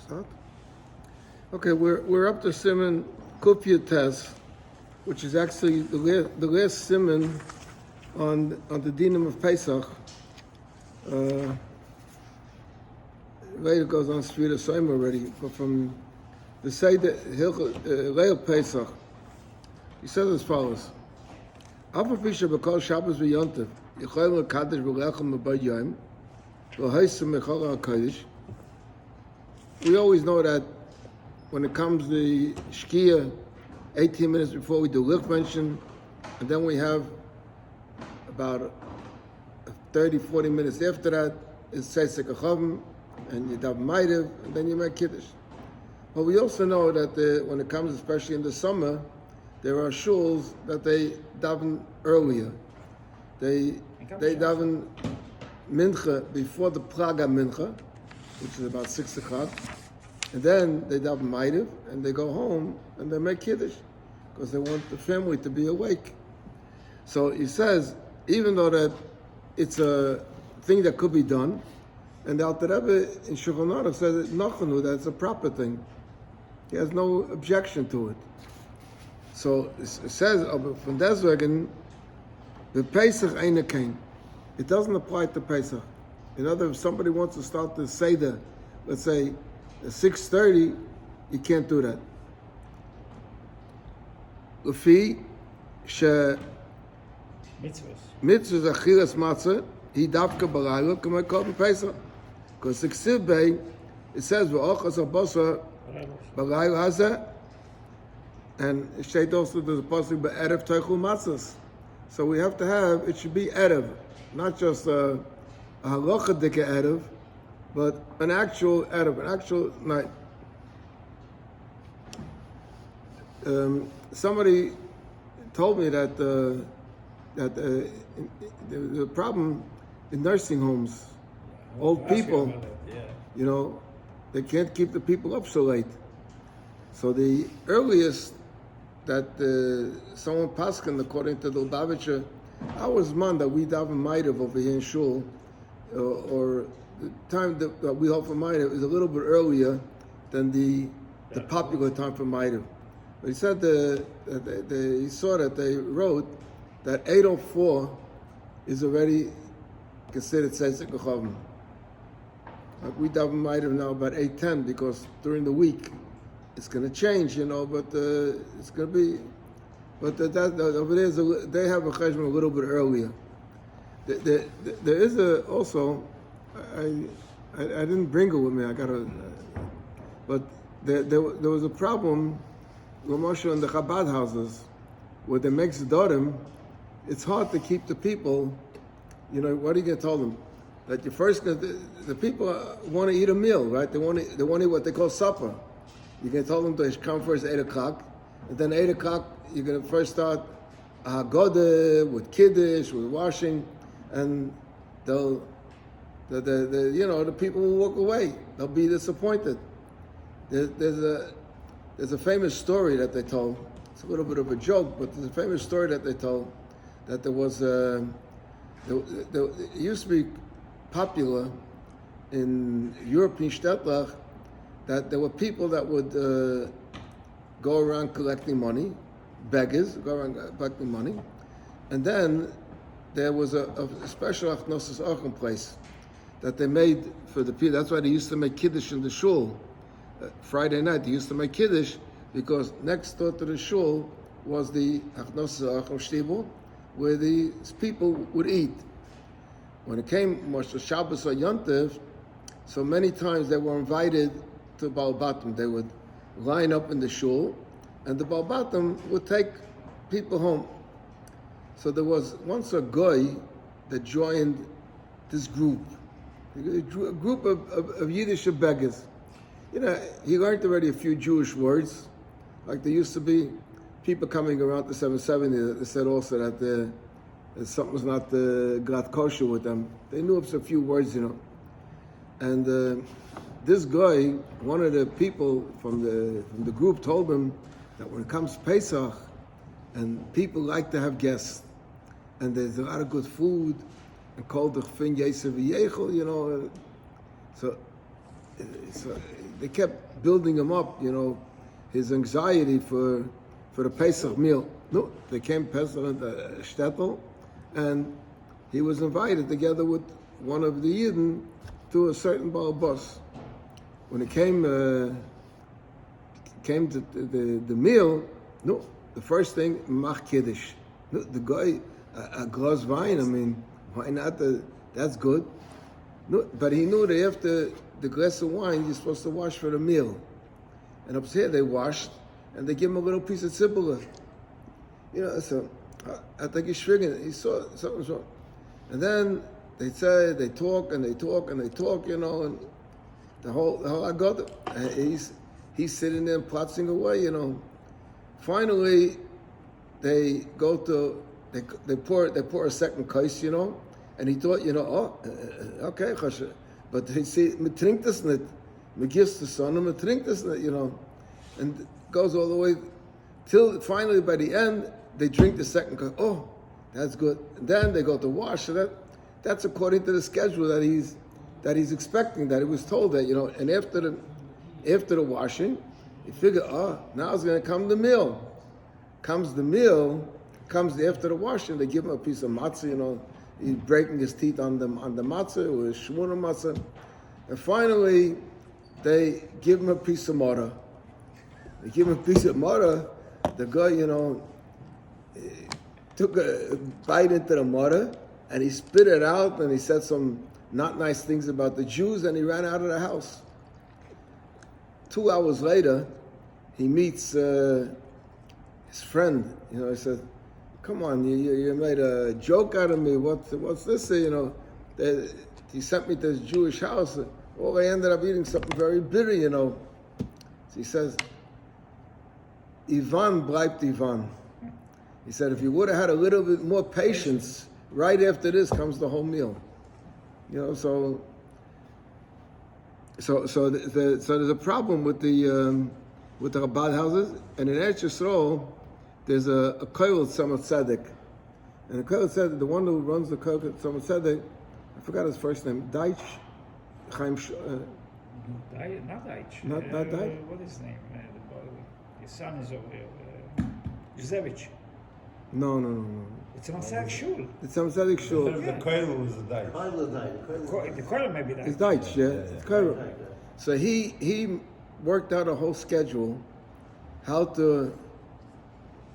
Start. Okay, we're up to Siman Kufya Test, which is actually the last Siman on the Dinam of Pesach. Later goes on Sfira Soim already, but from the Seder Leil Pesach, he says as follows: Afa Pisha B'Kol Shabbos v'Yontiv Yichayim L'Kadosh V'Lechem M'Bay Yom V'Haisem Mechol HaKadosh. We always know that when it comes to Shkia, 18 minutes before we do Lichmention, and then we have about 30, 40 minutes after that, it's Seisek Achavim, and you daven Maidev, and then you make Kiddush. But we also know that when it comes, especially in the summer, there are shuls that they daven earlier. They daven Mincha before the Praga Mincha, which is about 6 o'clock, and then they daven Maidev, and they go home and they make Kiddush because they want the family to be awake. So he says, even though that it's a thing that could be done, and the Alter Rebbe in Shulchan Aruch says that it's a proper thing. He has no objection to it. So it says from deswegen, the Pesach ain't a kain. It doesn't apply to Pesach. In other words, if somebody wants to start the Seder, let's say at 6:30, you can't do that. Lefi she mitzvahs achilas matzah he davka b'layla k'may kol b'Pesach. Because the Ksiv Bey, it says v'ochas abasa b'layla hazeh, and it states also there's a pasuk b'erev teichul matzahs. So we have to have, it should be erev, not just a halacha dike erev, but an actual erev, an actual night. Somebody told me that the problem in nursing homes, old people, you know, they can't keep the people up so late. So the earliest that someone paskin, according to the Lubavitcher, hours man that we daven Maidev over here in Shul, or the time that we hold for Maidev is a little bit earlier than the popular time for Maidev. But he said he saw that they wrote that 8:04 is already considered Seisek Achavim. Like we daven Maidev now about 8:10 because during the week it's going to change, you know. But it's going to be. But over there they have a cheshbon a little bit earlier. There is also. I didn't bring it with me. I got to. But there was a problem. L'moshe in the Chabad houses, where they make Zedorim, it's hard to keep the people. You know, what are you going to tell them? That the people want to eat a meal, right? They want to eat what they call supper. You're going to tell them to come first 8 o'clock, and then 8 o'clock you're going to first start Haggadah with Kiddush, with washing, and the people will walk away. They'll be disappointed. There's a famous story that they told. It's a little bit of a joke, but there's a famous story that they told that there was it used to be popular in European Städtlach that there were people that would go around collecting money, beggars go around collecting money, and then there was a special Achnosis Orchim place that they made for the people. That's why they used to make Kiddush in the shul. Friday night they used to make Kiddush because next door to the shul was the Achnosis Orchim Shtibel, where the people would eat. When it came Moshe Shabbos or Yontiv, so many times they were invited to Baal Batim. They would line up in the shul, and the Baal Batim would take people home. So there was once a guy that joined this group, a group of Yiddish beggars. You know, he learned already a few Jewish words, like there used to be people coming around the 770 that said also that something's not got kosher with them. They knew a few words, you know. And this guy, one of the people from the group, told him that when it comes to Pesach, and people like to have guests, and there's a lot of good food, and called the fin Yosef Yechel, you know. So so they kept building him up, his anxiety for the Pesach meal. No, they came Pesach in the shtetl, and he was invited together with one of the Yidden to a certain Baal Bus. When it came to the meal, no, the first thing, mach kiddush. No, the guy, a glass wine, I mean, why not? That's good. No, but he knew that after the glass of wine, you're supposed to wash for the meal. And up here they washed, and they give him a little piece of tzibula. So I think he's shrigging. He saw something's wrong. And then they talk, and the whole Agada. He's sitting there plotzing away, Finally, they go to, they pour a second kais, and he thought, okay, but he see, me trinkt das nicht, me gives the son, me trinkt das nicht, and it goes all the way till finally by the end they drink the second kais. Oh, that's good. And then they go to wash. So that's according to the schedule that he's expecting. That he was told that, and after the washing, he figured, now it's going to come the meal. Comes after the washing. They give him a piece of matzah. He's breaking his teeth on the matzah or shmuna matzah, and finally they give him a piece of mara. They give him a piece of mara. The guy, took a bite into the mara and he spit it out, and he said some not nice things about the Jews, and he ran out of the house. 2 hours later, he meets his friend. He said, "Come on, you made a joke out of me. What's this? He sent me to his Jewish house. Well, I ended up eating something very bitter, So he says, Ivan bleibt Ivan. He said, if you would have had a little bit more patience, right after this comes the whole meal. So there's a problem with the Chabad houses, and in Eretz Yisrael, there's a kollel Tzemach Tzedek, and the kollel Tzedek, the one who runs the kollel Tzemach Tzedek, I forgot his first name, Deitch, Chaim. Not Deitch. Not Deitch. What is his name? His son is over here. Yuzevich. No. It's a Tzedek Shul. It's a Tzedek Shul. The kollel was the Deitch. The kollel may be that. It's Deitch, yeah. It's kollel. So he worked out a whole schedule how to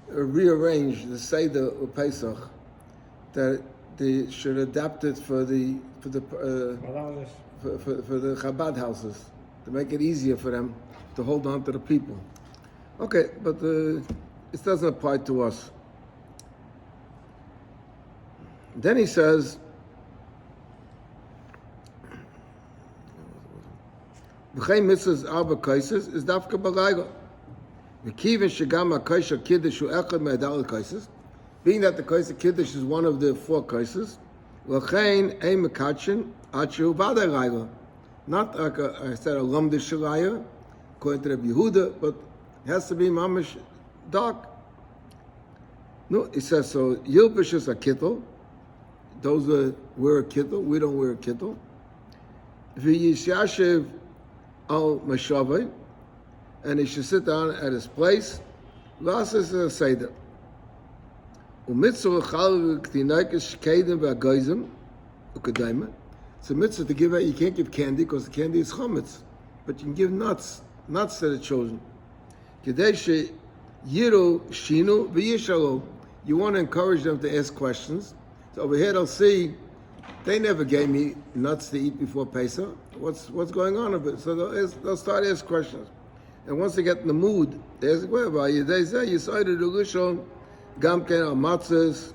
rearrange the Seder Pesach that they should adapt it for the Chabad houses, to make it easier for them to hold on to the people. Okay, but it doesn't apply to us. Then he says, "V'chein mitzvahs arba kaises is dafka b'layla. V'kiven shegam ha'kaish ha'kiddush hu echad me'adal kaises." Being that the kais kiddush is one of the 4 kaises, v'chein ein mekatchen ad shehu b'adai layla. Not like I said a lamdish shalayah, according to Rabbi Yehuda, but it has to be mamish dark. No, he says so. Yilbish is a kittel. Those that wear a kittel, we don't wear a kittel. V'yishashiv al mashavai, and he should sit down at his place. Lasses a seder. Umitzvah chal v'ktinaikis shkedim v'agoizim ukadayma. It's a mitzvah to give out. You can't give candy because the candy is chametz, but you can give nuts to the children. Kedei she yiru shinu v'yishalo. You want to encourage them to ask questions. So over here they'll see, they never gave me nuts to eat before Pesach. What's going on a bit? So they'll start asking questions. And once they get in the mood, they ask, where are you? They say, you cited Ugushon, Gamken, Matzahs,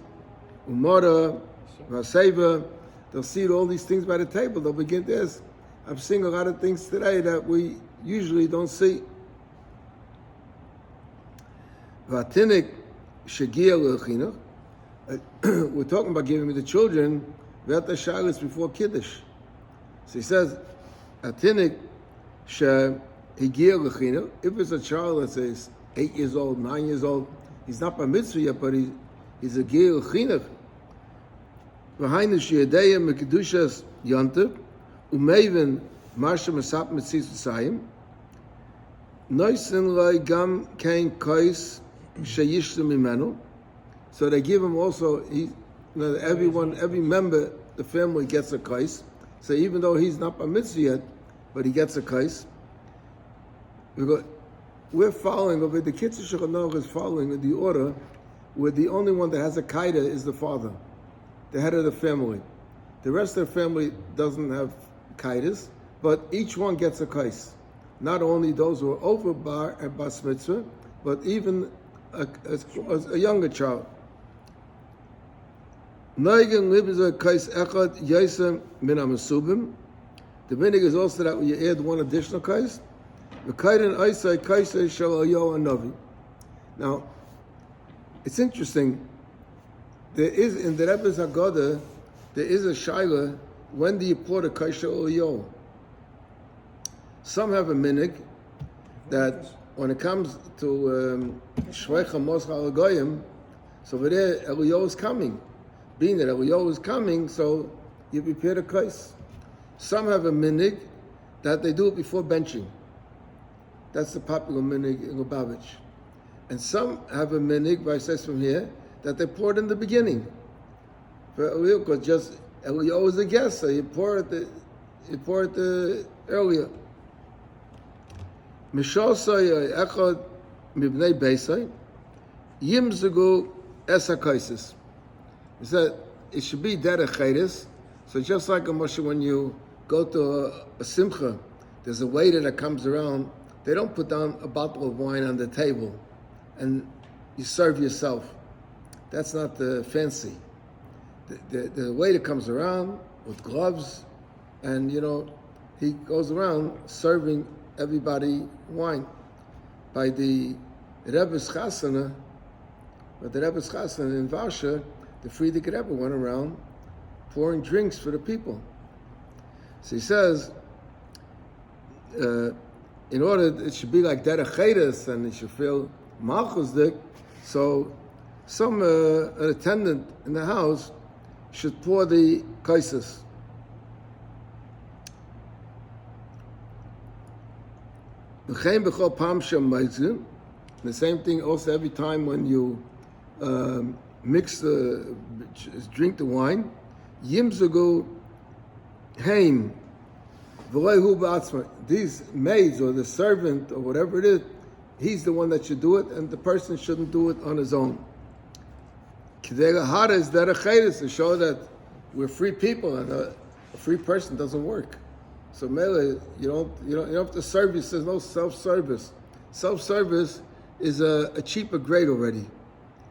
Umara, Vaseva. They'll see all these things by the table. They'll begin to ask. I'm seeing a lot of things today that we usually don't see. Vatinik Shagia Lechinuch. We're talking about giving the children V'ata Shalis before Kiddush. So he says, Atinik Shagia Lechinuch. If it's a child that says 8 years old, 9 years old, he's not by mitzvah yet, but he's a Gil Lechinuch. V'hainu Sheyadeya Mekedushas Yontiv Umeivin Marsha Masap Mitzis V'Sayim. Noisin Loi Gam Kain Kais Sheyishtu Mimenu. So they give him also, every member, the family gets a kais. So even though he's not a mitzvah yet, but he gets a kais. We're following over the Kitzur Shulchan Aruch is following the order where the only one that has a kaida is the father, the head of the family. The rest of the family doesn't have kaidas, but each one gets a kais. Not only those who are over bar and bas mitzvah, but even a younger child. Noigen libzer kais echad yaisem min amasubim. The minig is also that when you add one additional kais. Now, it's interesting. There is in the Rebbe's Haggadah, there is a shaila. When do you pour the kaisha oyo? Some have a minig that when it comes to shveicha moscha alagoyim, so over there Eliyahu is coming. Being that Eliyahu is coming, so you prepare the kais. Some have a minig that they do it before benching. That's the popular minig in Lubavitch. And some have a minig, by says from here, that they pour it in the beginning. For Eliyahu, because just Eliyahu is a guest, so you pour it earlier. Mishosay echad mibnei beisay yimzugu esakaisis. He said it should be derech chayris. So just like a Moshe, when you go to a simcha, there's a waiter that comes around. They don't put down a bottle of wine on the table and you serve yourself. That's not fancy. The waiter comes around with gloves and, he goes around serving everybody wine. By the Rebbe's Chasana, in Varsha, the Frierdiker Rebbe went around pouring drinks for the people. So he says, in order, it should be like derech chayres, and it should feel malchusdik. So, an attendant in the house should pour the kaises. The same thing also every time when you drink the wine. Yimzugu heim. These maids or the servant or whatever it is, he's the one that should do it, and the person shouldn't do it on his own. Kidega is derech chayres, to show that we're free people and a free person doesn't work. So mele, you don't have to serve. He says no self-service. Self-service is a cheaper grade already.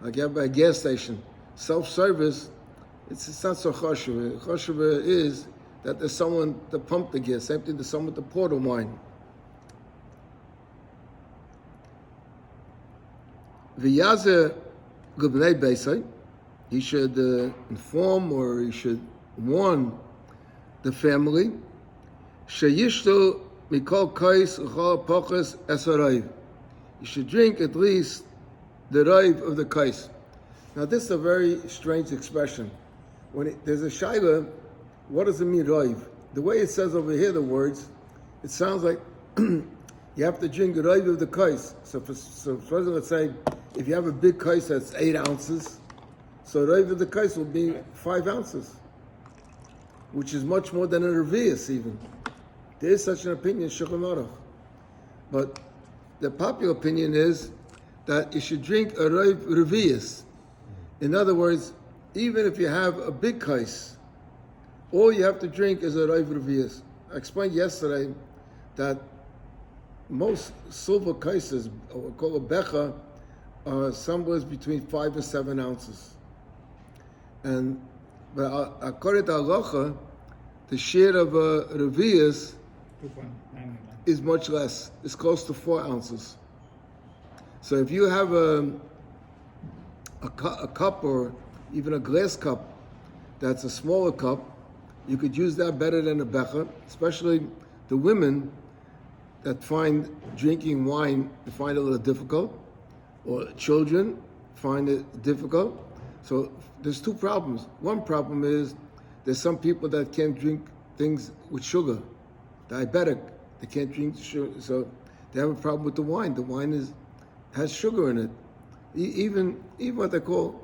Like you have by a gas station. Self-service, it's not so choshev. Choshev is that there's someone to pump the gas. Same thing, there's someone to pour the wine. V'yazer gubnei beisai, he should inform or he should warn the family. Sheyishtu mikol kais uchal poches esarayv. You should drink at least the rayv of the kais. Now this is a very strange expression. There's a shaila, what does it mean rayv? The way it says over here, the words, it sounds like you have to drink the rayv of the kais. So first let's say, if you have a big kais that's 8 ounces, so rayv of the kais will be 5 ounces, which is much more than a revius even. There is such an opinion, Shulchan Aruch. But the popular opinion is that you should drink a rayv revius. In other words, even if you have a big kais, all you have to drink is a rayv revius. I explained yesterday that most silver kaises, or called a becha, are somewhere between 5 and 7 ounces. But according to halacha, the share of a revius is much less. It's close to 4 ounces. So if you have a cup or even a glass cup that's a smaller cup, you could use that better than a becha, especially the women that find drinking wine, they find it a little difficult, or children find it difficult. So there's 2 problems. One problem is there's some people that can't drink things with sugar. diabetic. They can't drink sugar, so they have a problem with the wine. The wine has sugar in it. Even what they call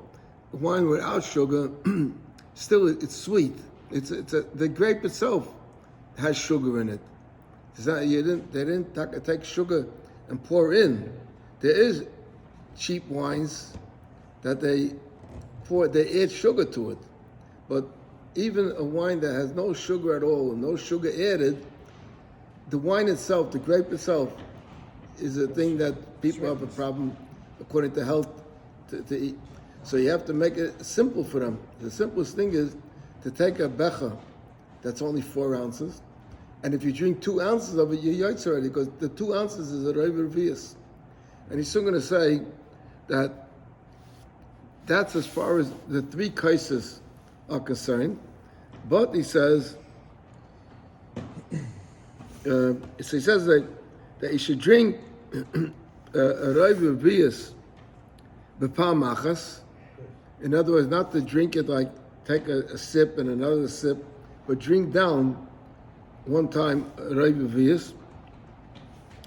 wine without sugar, still it's sweet. The grape itself has sugar in it. It's not, they didn't take sugar and pour in. There is cheap wines that they add sugar to it. But even a wine that has no sugar at all, no sugar added, the wine itself, the grape itself, is a thing that people have a problem, according to health, to eat. So you have to make it simple for them. The simplest thing is to take a becher that's only 4 ounces, and if you drink 2 ounces of it, you're yaitz already, because the 2 ounces is a reiv revius. And he's still going to say that that's as far as the 3 cases are concerned. But he says, so he says that you should drink a reiv revius b'pam machas. In other words, not to drink it like take a sip and another sip, but drink down one time reiv revius.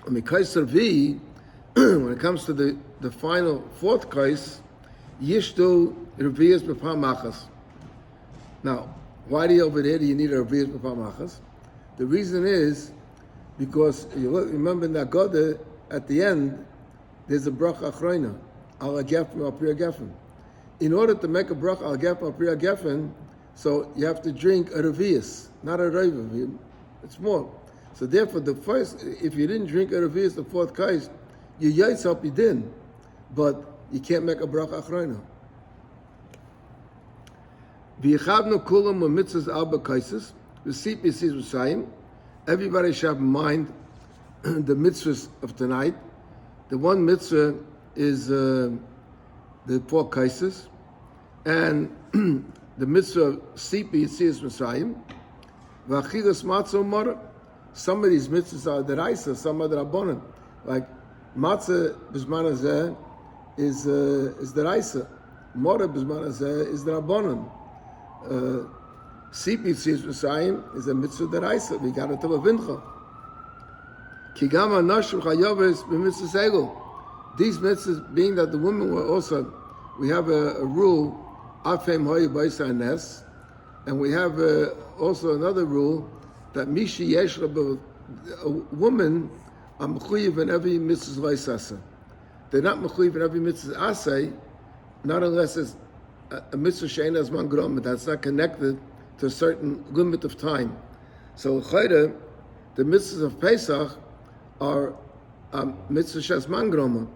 And mikaiser v, when it comes to the final 4th kais, yishtu revius b'pam machas. Now, why do you over there do you need a revius b'pam machas? The reason is because you look, remember in the Agoda at the end, there's a bracha achroina al gefen al priya gefen. In order to make a bracha al gefen al priya gefen, so you have to drink a revius, not a reiv. It's more. So therefore, the first, if you didn't drink a revius, the 4th kais, you yaitz up, you didn't, but you can't make a bracha achroina. V'yichavnu kulam mitzvahs alba kaises v'sip yisis v'sayim. Everybody should have in mind the mitzvahs of tonight. The one mitzvah is the 4 kaises, and the mitzvah of sipi yitzis Messiah. V'achilas matzah mora. Some of these mitzvahs are deraisa, some are drabonan. Like matzah b'zman hazeh is deraisa. Mora b'zman hazeh is drabonan. Sipi yitzis Messiah is a mitzvah deraisa. We got to tell a vincha. Kigama nashim chayoves b'mitzvah segel. These mitzvahs, being that the women were also, we have a rule, afem hoy b'isa nes, and we have also another rule that mishi yesh a woman are mechuyev in every mitzvah v'isasa. They're not mechuyev in every mitzvah asay, not unless it's a mitzvah she'ein azman grom, that's not connected to a certain limit of time. So chayre, the mitzvahs of Pesach are mitzvah shazman groma.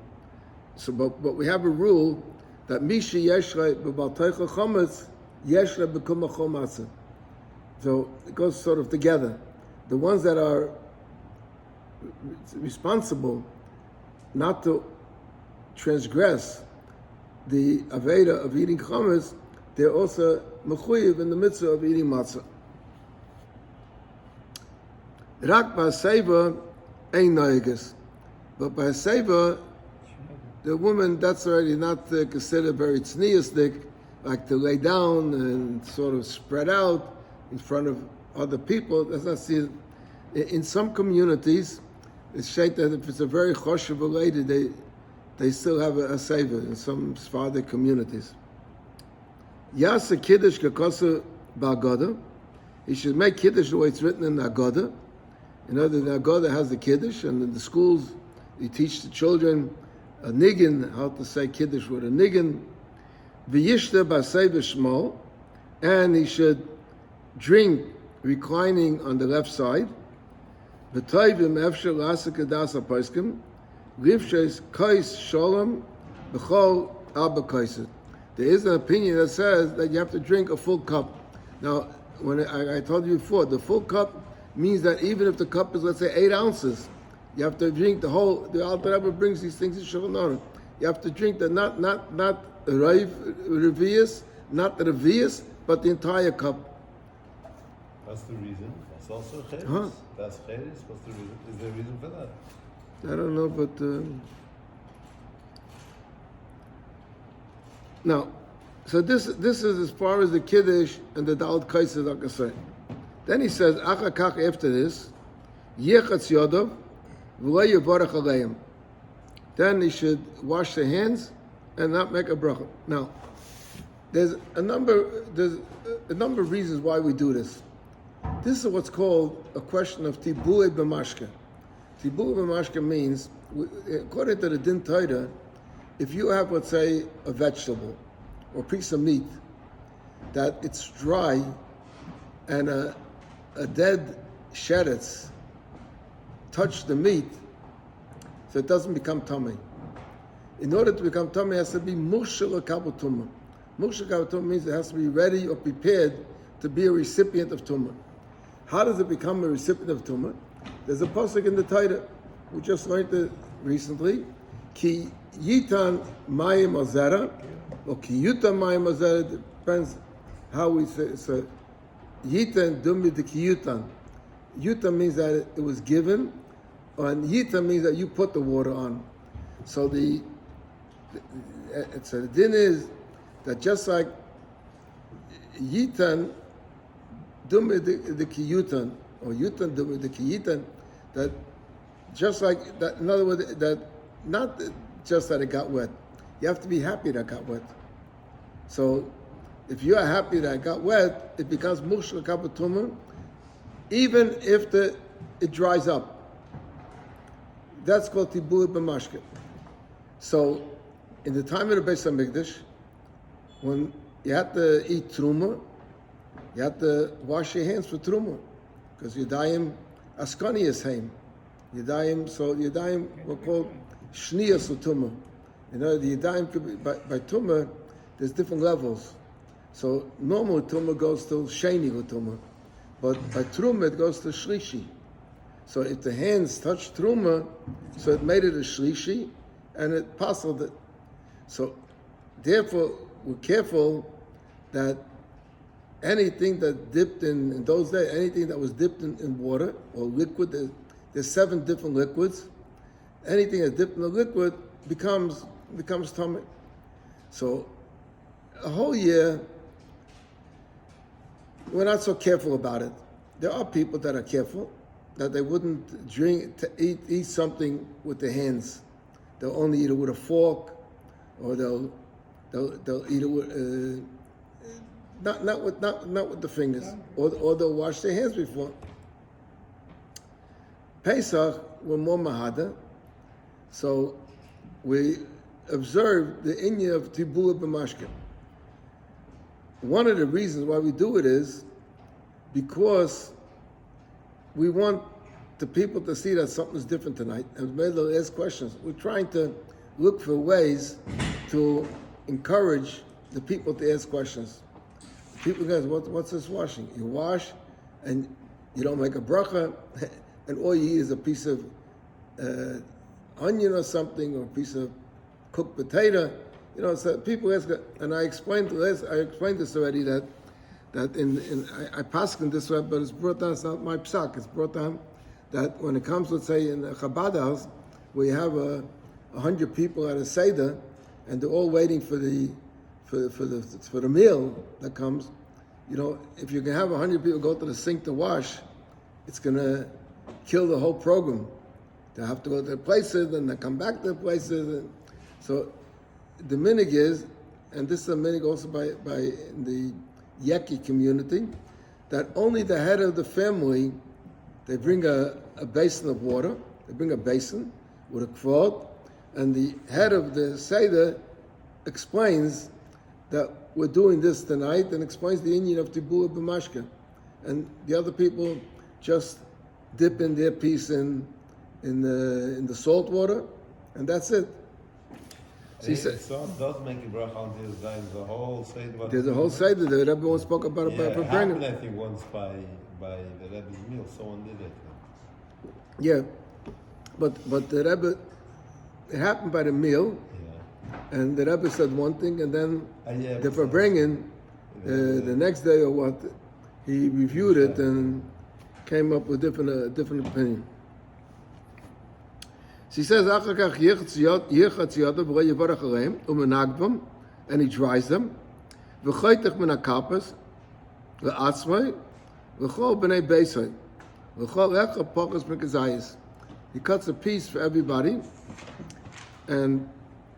So, but we have a rule that mishi yeshra b'balteicha chometz yeshra b'kum chomatza. So it goes sort of together. The ones that are responsible not to transgress the aveda of eating chometz, they're also mechuyev in the mitzvah of eating matzah. Rak ba'aseva ein noiges, but ba'aseva, the woman, that's already not considered very tzniusdik, like to lay down and sort of spread out in front of other people. That's not seen. In some communities, it's shayt that if it's a very choshev lady, they still have a seva in some Sephardic communities. Yasa kiddush kakosa ba'agoda. He should make kiddush the way it's written in the Agoda. In other words, the Agoda has the kiddush, and in the schools, you teach the children a niggin, how to say kiddush with a niggin. V'yishta b'asei v'shmo, and he should drink reclining on the left side. V'toivim efshel l'asa kedas ha'poskim, livshes kais shalom b'chol alba kaiset. There is an opinion that says that you have to drink a full cup. Now, when I told you before, the full cup means that even if the cup is, let's say, 8 ounces, you have to drink the whole. The Alter Rebbe brings these things in Shulchan Aruch. You have to drink the not reiv revius, not the revius, but the entire cup. That's the reason. That's also cheres. Huh? That's cheres. What's the reason? Is there a reason for that? I don't know, but now, so this is as far as the kiddush and the dalet kaises are concerned. Then he says, achakach, after this, Yechatz Yadav, V'lo Yevarach Aleim. Then he should wash the hands and not make a bracha. Now, there's a number of reasons why we do this. This is what's called a question of tibule b'mashke. Tibule b'mashke means, according to the Din Torah, if you have, let's say, a vegetable or a piece of meat that it's dry and a dead sheretz touch the meat, so it doesn't become tummy. In order to become tummy, it has to be mushal kabel tumah. Mushal kabel tumah means it has to be ready or prepared to be a recipient of tumah. How does it become a recipient of tumah? There's a pasuk in the Torah. We just learned it recently. Ki yitan mayim azera, or ki yutan mayim azera. Depends how we say it. So yitan dumi de ki yutan. Yutan means that it was given, and yitan means that you put the water on. So the din is that just like yitan dumi de ki yutan, or yutan dumi de ki yitan, that just like that. In other words, that not just that it got wet. You have to be happy that it got wet. So if you are happy that it got wet, it becomes mushal kabel tumah, even if it dries up. That's called tibul b'mashke. So in the time of the Beis HaMikdash, when you had to eat truma, you had to wash your hands for truma, because Yadayim askani is haim. Yadayim were called shniyas u'tumah. You know, the Yadayim could be, by tumah, there's different levels. So normal tumah goes to sheni u'tumah, but by truma it goes to shlishi. So if the hands touched truma, so it made it a shlishi, and it puzzled it. So therefore, we're careful that anything that dipped in those days, anything that was dipped in water or liquid, there's 7 different liquids. Anything that's dipped in the liquid becomes tummy. So a whole year, we're not so careful about it. There are people that are careful, that they wouldn't eat something with their hands. They'll only eat it with a fork, or they'll eat it with not with the fingers, or they'll wash their hands before. Pesach, we're more mahada, so we observe the inyan of tibul b'mashke. One of the reasons why we do it is because we want the people to see that something's different tonight, and maybe they'll ask questions. We're trying to look for ways to encourage the people to ask questions. People go, what's this washing? You wash, and you don't make a bracha, and all you eat is a piece of onion or something, or a piece of cooked potato. You know, so people ask, and I explained this already, that I pass in this way, but it's brought down. It's not my psak. It's brought down that when it comes, let's say, in a Chabad house, where you have 100 people at a Seder, and they're all waiting for the meal that comes. You know, if you can have 100 people go to the sink to wash, it's going to kill the whole program. They have to go to their places, and they come back to their places. And so the minig is, and this is a minig also by the Yeki community, that only the head of the family, they bring a basin of water, they bring a basin with a kvod, and the head of the Seder explains that we're doing this tonight, and explains the inyan of tibul b'mashke. And the other people just dip in their piece in the salt water, and that's it. So it does make a bracha on this. There's a whole Seder. There's a whole Seder that everyone spoke about it bringing. happened, I think, once by the Rebbe's meal. Someone did it. Yeah, but the Rebbe, it happened by the meal, and the Rebbe said one thing, and then the Farbrengen, the next day or what, he reviewed it and came up with different opinion. She says, and he dries them. He cuts a piece for everybody. And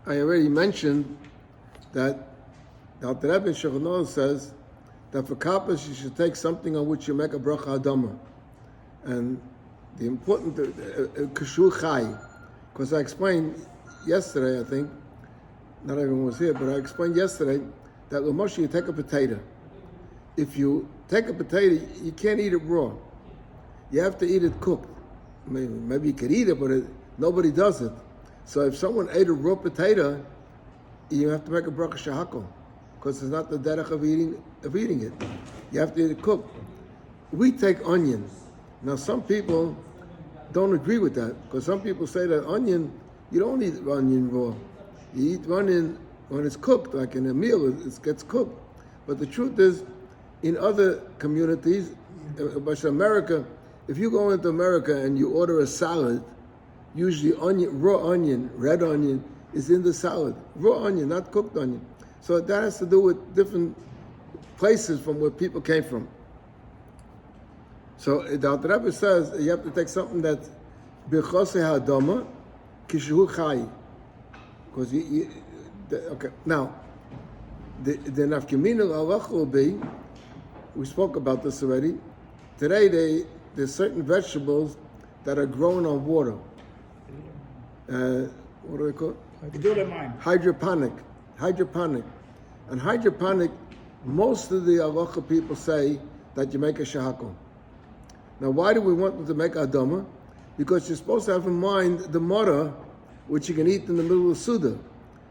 I already mentioned that the Alter Rebbe in Shulchan Aruch says that for kappas you should take something on which you make a bracha adama. And the important kashu chai, because I explained yesterday, I think, not everyone was here, but I explained yesterday that l'moshe, you take a potato. If you take a potato, you can't eat it raw. You have to eat it cooked. Maybe you could eat it, but nobody does it. So if someone ate a raw potato, you have to make a bracha shahakol, because it's not the derech of eating it. You have to eat it cooked. We take onion. Now some people don't agree with that, because some people say that onion, you don't eat onion raw. You eat onion when it's cooked, like in a meal, it gets cooked. But the truth is, in other communities, but America, if you go into America and you order a salad, usually raw onion, red onion, is in the salad. Raw onion, not cooked onion. So that has to do with different places from where people came from. So the Alter Rebbe says you have to take something that's b'chosei ha'adama kishu chai. Because okay, now the nafkamina halacha will be, we spoke about this already. Today there's certain vegetables that are grown on water. What do they call it? Hydroponic. And hydroponic, most of the halacha people say that you make a shahakol. Now, why do we want them to make adama? Because you're supposed to have in mind the mora, which you can eat in the middle of Suda.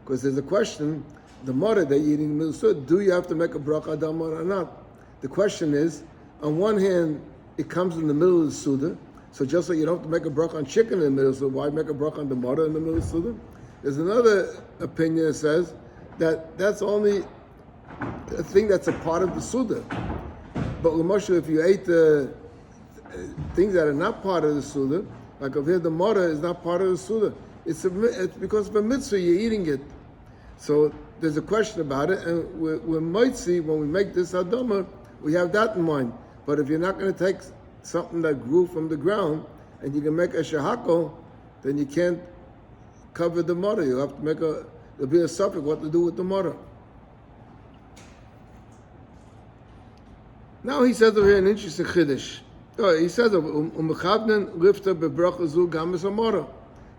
Because there's a question, the mora that you're eating in the middle of Suda, do you have to make a bracha adama or not? The question is, on one hand, it comes in the middle of the Suda, so just like you don't have to make a bracha on chicken in the middle, so why make a bracha on the mora in the middle of Suda? There's another opinion that says that that's only a thing that's a part of the Suda. But l'moshe, if you ate the things that are not part of the Suda, like over here the mora is not part of the Suda. It's because of a mitzvah, you're eating it. So there's a question about it, and we might see when we make this adama, we have that in mind. But if you're not going to take something that grew from the ground and you can make a shahako, then you can't cover the mora. You have to make there'll be a suffix what to do with the mora. Now he says over here an interesting chiddush. He says, lifter bebracha zu gam es mora.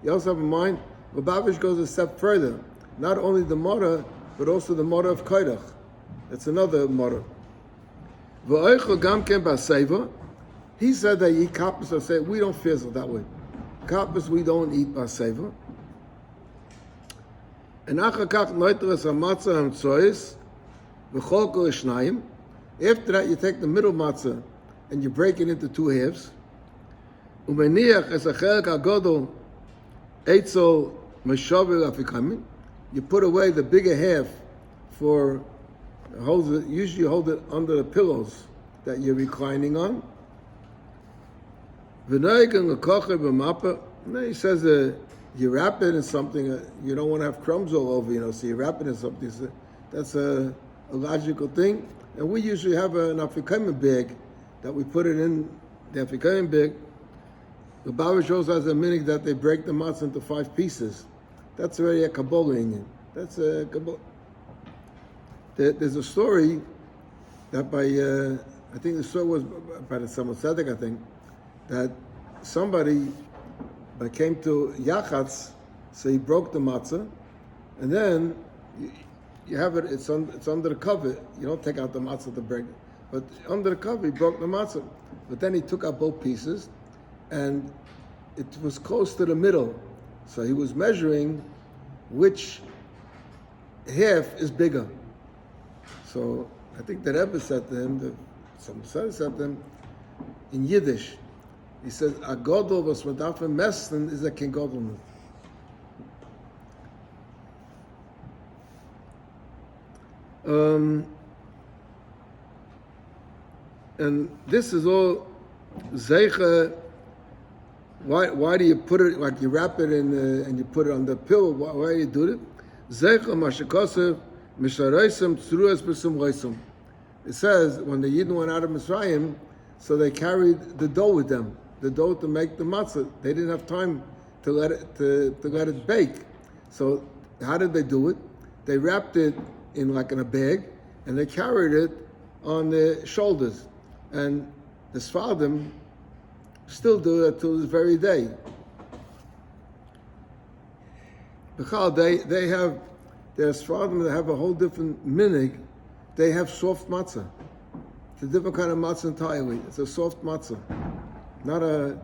You also have in mind, Lubavitch goes a step further. Not only the mora, but also the mora of koidach. That's another mora. He said that you eat kappas or say we don't fizzle that way. Kappas we don't eat baseva. And achakach noitras hamatzah hamtzois v'chol kol shnayim. After that, you take the middle matzah and you break it into two halves. Umeniach es achelek hagodol eitzel meshavel afikamin. You put away the bigger half for usually hold it under the pillows that you're reclining on. Then he says you wrap it in something, you don't want to have crumbs all over, so you wrap it in something. So that's a logical thing. And we usually have an afikamin bag that we put it in, the afikamin bag. The Baba shows us a minute that they break the matzah into 5 pieces. That's already a Kabbalah Indian. That's a Kabbalah. There's a story that I think the story was by the Samad Tzedek, I think, that somebody came to Yachatz, so he broke the matzah, and then you have it, it's under the cover. You don't take out the matzah to break it. But under the cover, he broke the matzah. But then he took out both pieces, and it was close to the middle. So he was measuring which half is bigger. So I think the Rebbe said to him, some said to him, in Yiddish, he says, "A godel was mit afen messen is a kein godel." And this is all zeicha. Why do you put it like you wrap it in and you put it on the pillow? Why do you do it? Zeicha mashikosev mishareisem tzruas b'sum reisem. It says when the Yidden went out of Mitzrayim, so they carried the dough with them. the dough to make the matzah. They didn't have time to let it bake. So how did they do it? They wrapped it in a bag, and they carried it on their shoulders. And the Sfardim still do it till this very day. Because they have, there's Sfardim that have a whole different minig. They have soft matzah. It's a different kind of matzah entirely. It's a soft matzah, not a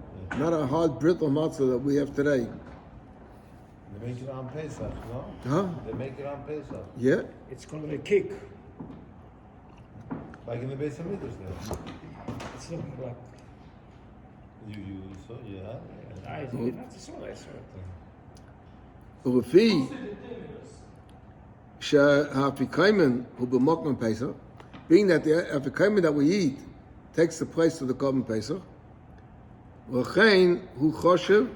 hard brittle matzah that we have today. They make it on Pesach, no? Huh? They make it on Pesach. Yeah. It's called a cake. Like in the Beis Hamikdash there. It's looking like. You saw, you had? I not saw that. ולפי שהאפיקיימן הוא במוקמן פסח, being that the afikomen that we eat takes the place of the korban Pesach, ולכן הוא חושב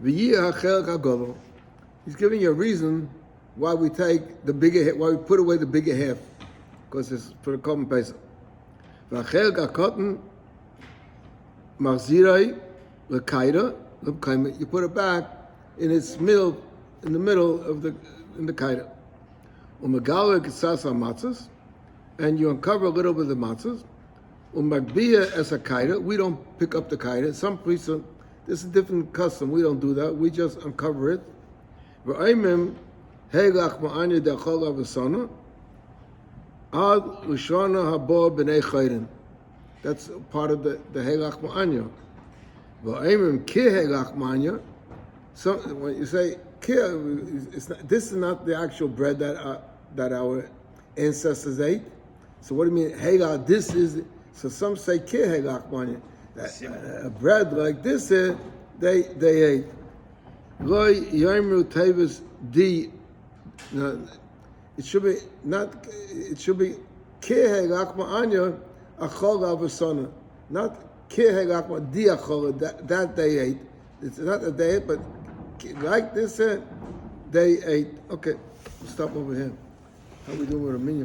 ויהיה החלק הגדול. He's giving you a reason why we take the bigger, why we put away the bigger half, because it's for the korban Pesach. והחלק הקטן מחזירי לקיידה, you put it back in its middle, in the middle of the kaida. Umagala kisasa matzahs, and you uncover a little bit of the matzahs. Umagbiya as a kaida, we don't pick up the kaida. Some priests, this is a different custom. We don't do that. We just uncover it. V'aimim heilach ma'anya dechol avasana ad l'shana haba b'nei chayrin. That's part of the heilach ma'anya. V'aimim ki heilach ma'anya. So when you say kir, this is not the actual bread that our ancestors ate. So what do you mean hegach? This is, so some say kir hegach manya. A bread like this they ate. Loy yomru tevis di. It should be not. It should be kir hegach manya achol avasana. Not kir hegach manya di achol that they ate. It's not that they ate, but like this, they ate. Okay, stop over here. How we doing with a minion?